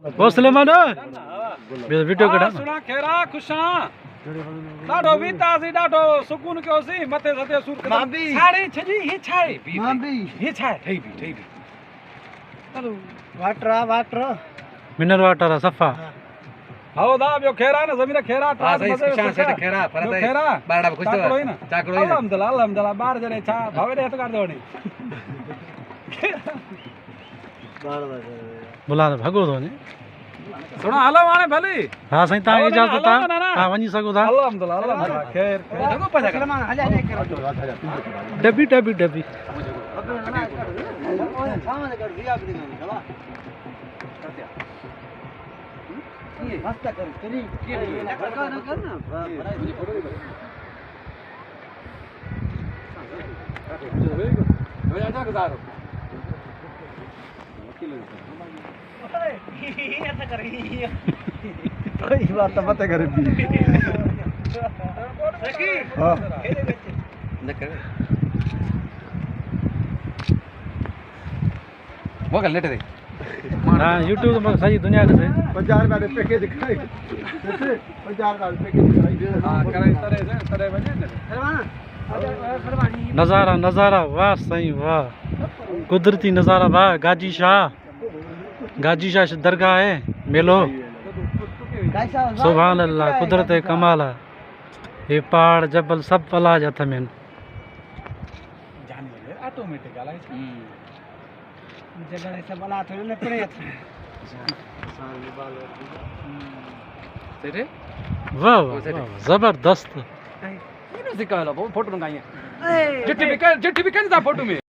हौसले मानो वीडियो कढा सुना खेरा खुशा डाढो वीतासी डाढो सुकून कयोसी मथे सते सूर साड़ी छजी ही छाए ही छाए ठई भी चलो वाटर मिनरल वाटर सफा हाओ दा यो खेरा न जमीन खेरा हां सही शान सेट खेरा परत खेरा बारडा खुश तो चाकड़ो ही अल्हम्दुलिल्लाह बार जने छा भावे दे हथ कर देवणी बुला भागो तो ने सुना हलो वाने भली हां सही ता इजाजत था हां वनी सको था अल्हम्दुलिल्लाह खैर देखो पैसा सलमान हले हले करो डब्बी डब्बी डब्बी सामने कर दिया अपनी दवा मस्त कर चली लड़का ना करना अच्छा गुजारो ऐसा कर कोई बात मत कर भी हां न कर वो कर लेटे दे हां YouTube में सही दुनिया के से 50 रुपए पैकेज दिखाई 50 रुपए पैकेज दिखाई हां कराई तरह बने नजारा नजारा वाह सही वाह कुदरती नजारा वाह गाजी शाह दरगाह है मेलो सुभान अल्लाह कुदरत कमाल है ये पहाड़ जबल सब अल्लाह जाता में जाने वाले ऑटोमेटिक आला जगह से बला थोड़े न पड़े तेरे वाह जबरदस्त ये सिक्का लो फोटो लगाइए जिट्टी भी कर था फोटो में